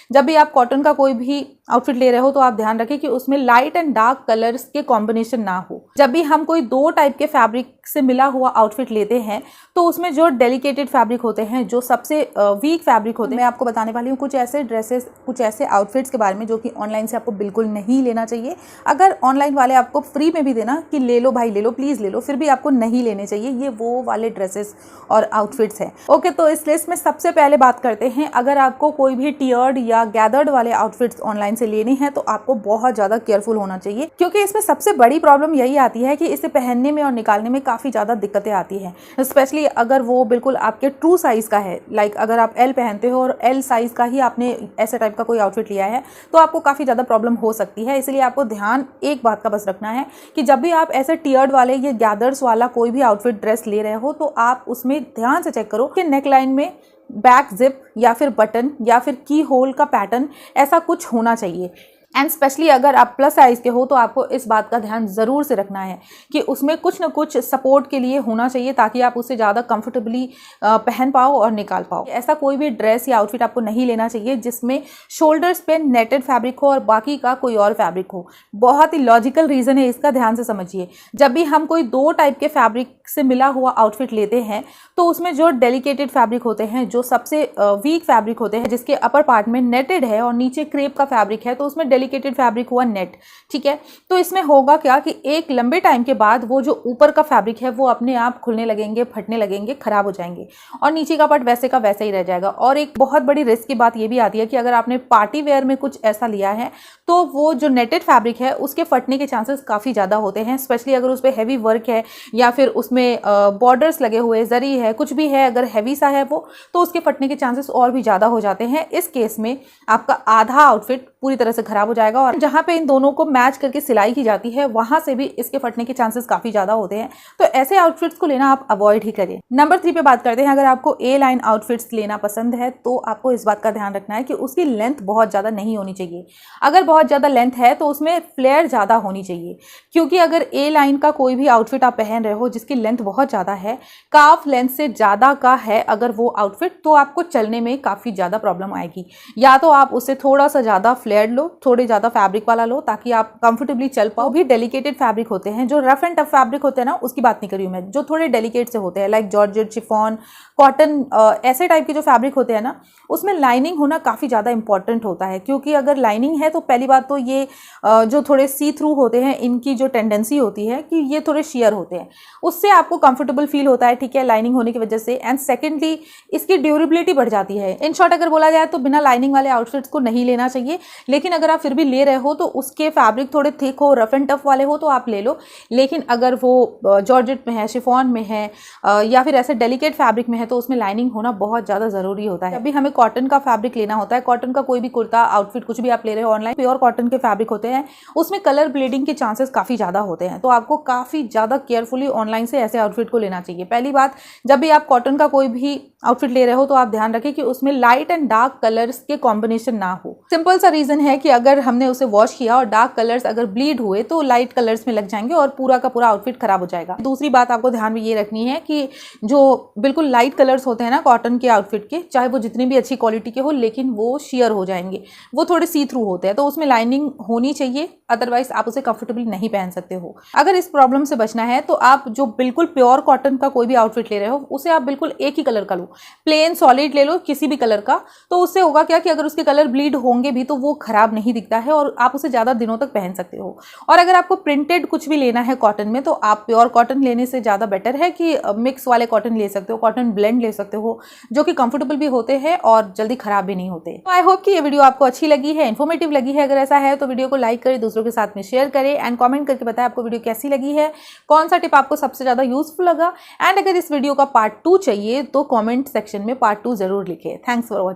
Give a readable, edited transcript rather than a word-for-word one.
जब भी आप कॉटन का कोई भी आउटफिट ले रहे हो तो आप ध्यान रखें कि उसमें लाइट एंड डार्क कलर्स के कॉम्बिनेशन ना हो। जब भी हम कोई दो टाइप के फैब्रिक से मिला हुआ आउटफिट लेते हैं तो उसमें जो डेलिकेटेड फैब्रिक होते हैं, जो सबसे वीक फैब्रिक होते हैं, मैं आपको बताने वाली हूँ कुछ ऐसे ड्रेसेस, कुछ ऐसे आउटफिट्स के बारे में जो कि ऑनलाइन से आपको बिल्कुल नहीं लेना चाहिए। अगर ऑनलाइन वाले आपको फ्री में भी देना कि ले लो भाई, ले लो, प्लीज़ ले लो, फिर भी आपको नहीं लेने चाहिए। ये वो वाले ड्रेसेस और आउटफिट्स हैं। ओके, तो इस लिस्ट में सबसे पहले बात करते हैं, अगर आपको कोई भी टियर्ड या गैदर्ड वाले आउटफिट्स ऑनलाइन से लेने हैं तो आपको बहुत ज़्यादा केयरफुल होना चाहिए, क्योंकि इसमें सबसे बड़ी प्रॉब्लम यही आती है कि इसे पहनने में और निकालने में काफ़ी ज़्यादा दिक्कतें आती हैं। स्पेशली अगर वो बिल्कुल आपके ट्रू साइज़ का है, लाइक अगर आप एल पहनते हो और एल साइज़ का ही आपने ऐसे टाइप का कोई आउटफिट लिया है तो आपको काफ़ी ज़्यादा प्रॉब्लम हो सकती है। इसलिए आपको ध्यान एक बात का बस रखना है कि जब भी आप ऐसे टियर्ड वाले या गैदर्स वाला कोई भी आउटफिट ड्रेस ले रहे हो तो आप उसमें ध्यान से चेक करो कि नेकलाइन में बैक जिप या फिर बटन या फिर की होल का पैटर्न ऐसा कुछ होना चाहिए। एंड स्पेशली अगर आप प्लस साइज़ के हो तो आपको इस बात का ध्यान ज़रूर से रखना है कि उसमें कुछ ना कुछ सपोर्ट के लिए होना चाहिए ताकि आप उसे ज़्यादा कंफर्टेबली पहन पाओ और निकाल पाओ। ऐसा कोई भी ड्रेस या आउटफिट आपको नहीं लेना चाहिए जिसमें शोल्डर्स पे नेटेड फैब्रिक हो और बाकी का कोई और फैब्रिक हो। बहुत ही लॉजिकल रीज़न है इसका, ध्यान से समझिए। जब भी हम कोई दो टाइप के फैब्रिक से मिला हुआ आउटफिट लेते हैं तो उसमें जो डेलिकेटेड फैब्रिक होते हैं, जो सबसे वीक फैब्रिक होते हैं, जिसके अपर पार्ट में नेटेड है और नीचे क्रेप का फैब्रिक है, तो उसमें डेलिकेटेड फैब्रिक हुआ नेट, ठीक है। तो इसमें होगा क्या कि एक लंबे टाइम के बाद वो जो ऊपर का फैब्रिक है वो अपने आप खुलने लगेंगे, फटने लगेंगे, खराब हो जाएंगे और नीचे का पार्ट वैसे का वैसे ही रह जाएगा। और एक बहुत बड़ी रिस्क की बात ये भी आती है कि अगर आपने पार्टी वेयर में कुछ ऐसा लिया है तो वो जो नेटेड फैब्रिक है उसके फटने के चांसेस काफ़ी ज़्यादा होते हैं। स्पेशली अगर उस पर हैवी वर्क है या फिर उसमें बॉर्डर्स लगे हुए, जरी है, कुछ भी है, अगर हैवी सा है वो, तो उसके फटने के चांसेस और भी ज़्यादा हो जाते हैं। इस केस में आपका आधा आउटफिट पूरी तरह से खराब हो जाएगा और जहाँ पे इन दोनों को मैच करके सिलाई की जाती है वहाँ से भी इसके फटने के चांसेस काफ़ी ज़्यादा होते हैं। तो ऐसे आउटफिट्स को लेना आप अवॉइड ही करें। नंबर 3 पे बात करते हैं। अगर आपको ए लाइन आउटफिट्स लेना पसंद है तो आपको इस बात का ध्यान रखना है कि उसकी लेंथ बहुत ज़्यादा नहीं होनी चाहिए। अगर बहुत ज़्यादा लेंथ है तो उसमें फ्लेयर ज़्यादा होनी चाहिए, क्योंकि अगर ए लाइन का कोई भी आउटफिट आप पहन रहे हो जिसकी लेंथ बहुत ज़्यादा है, काफ लेंथ से ज़्यादा का है अगर वो आउटफिट, तो आपको चलने में काफ़ी ज़्यादा प्रॉब्लम आएगी। या तो आप उससे थोड़ा सा ज़्यादा फ्लेयर लो, थोड़े ज़्यादा फैब्रिक वाला लो ताकि आप कंफर्टेबली चल पाओ। भी डेलिकेटेड फैब्रिक होते हैं, जो रफ एंड टफ फैब्रिक होते हैं ना, उसकी बात नहीं कर रही हूँ मैं, जो थोड़े डेलिकेट से होते हैं लाइक जॉर्जेट, शिफॉन, कॉटन, ऐसे टाइप के जो फैब्रिक होते हैं ना, उसमें लाइनिंग होना काफ़ी ज़्यादा इंपॉर्टेंट होता है। क्योंकि अगर लाइनिंग है तो पहली बात तो ये जो थोड़े सी थ्रू होते हैं इनकी जो टेंडेंसी होती है कि ये थोड़े शेयर होते हैं, उससे आपको कंफर्टेबल फील होता है, ठीक है, लाइनिंग होने की वजह से। एंड सेकेंडली इसकी ड्यूरेबिलिटी बढ़ जाती है। इन शॉर्ट अगर बोला जाए तो बिना लाइनिंग वाले आउटफिट्स को नहीं लेना चाहिए, लेकिन अगर आप फिर भी ले रहे हो तो उसके फैब्रिक थोड़े थिक हो, रफ एंड टफ वाले हो तो आप ले लो। लेकिन अगर वो जॉर्जेट में है, शिफॉन में है या फिर ऐसे डेलिकेट फैब्रिक में है तो उसमें लाइनिंग होना बहुत ज़्यादा ज़रूरी होता है। जब भी हमें कॉटन का फैब्रिक लेना होता है, कॉटन का कोई भी कुर्ता, आउटफिट, कुछ भी आप ले रहे हो ऑनलाइन, प्योर कॉटन के फैब्रिक होते हैं, उसमें कलर ब्लीडिंग के चांसेस काफ़ी ज़्यादा होते हैं। तो आपको काफ़ी ज़्यादा केयरफुली ऑनलाइन से ऐसे आउटफिट को लेना चाहिए। पहली बात, जब भी आप कॉटन का कोई भी आउटफिट ले रहे हो तो आप ध्यान रखें कि उसमें लाइट एंड डार्क कलर्स के कॉम्बिनेशन ना हो। सिंपल सा रीज़न है कि अगर हमने उसे वॉश किया और डार्क कलर्स अगर ब्लीड हुए तो लाइट कलर्स में लग जाएंगे और पूरा का पूरा आउटफिट खराब हो जाएगा। दूसरी बात आपको ध्यान में ये रखनी है कि जो बिल्कुल लाइट कलर्स होते हैं ना कॉटन के आउटफिट के, चाहे वो जितनी भी अच्छी क्वालिटी के हो, लेकिन वो शेयर हो जाएंगे, वो थोड़े सी थ्रू होते हैं, तो उसमें लाइनिंग होनी चाहिए, अदरवाइज आप उसे कंफर्टेबली नहीं पहन सकते हो। अगर इस प्रॉब्लम से बचना है तो आप जो बिल्कुल प्योर कॉटन का कोई भी आउटफिट ले रहे हो उसे आप बिल्कुल एक ही कलर का लो, प्लेन सॉलिड ले लो किसी भी कलर का। तो उससे होगा क्या कि अगर उसके कलर ब्लीड होंगे भी तो वो खराब नहीं दिखता है और आप उसे ज़्यादा दिनों तक पहन सकते हो। और अगर आपको प्रिंटेड कुछ भी लेना है कॉटन में तो आप प्योर कॉटन लेने से ज़्यादा बेटर है कि मिक्स वाले कॉटन ले सकते हो, कॉटन ब्लेंड ले सकते हो, जो कि कंफर्टेबल भी होते हैं और जल्दी खराब भी नहीं होते। तो आई होप कि ये वीडियो आपको अच्छी लगी है, इन्फॉर्मेटिव लगी है। अगर ऐसा है तो वीडियो को लाइक करें, दूसरों के साथ में शेयर करें एंड कमेंट करके बताएं आपको वीडियो कैसी लगी है, कौन सा टिप आपको सबसे ज़्यादा यूजफुल लगा। एंड अगर इस वीडियो का पार्ट 2 चाहिए तो कमेंट सेक्शन में पार्ट 2 जरूर लिखें। Thanks for watching.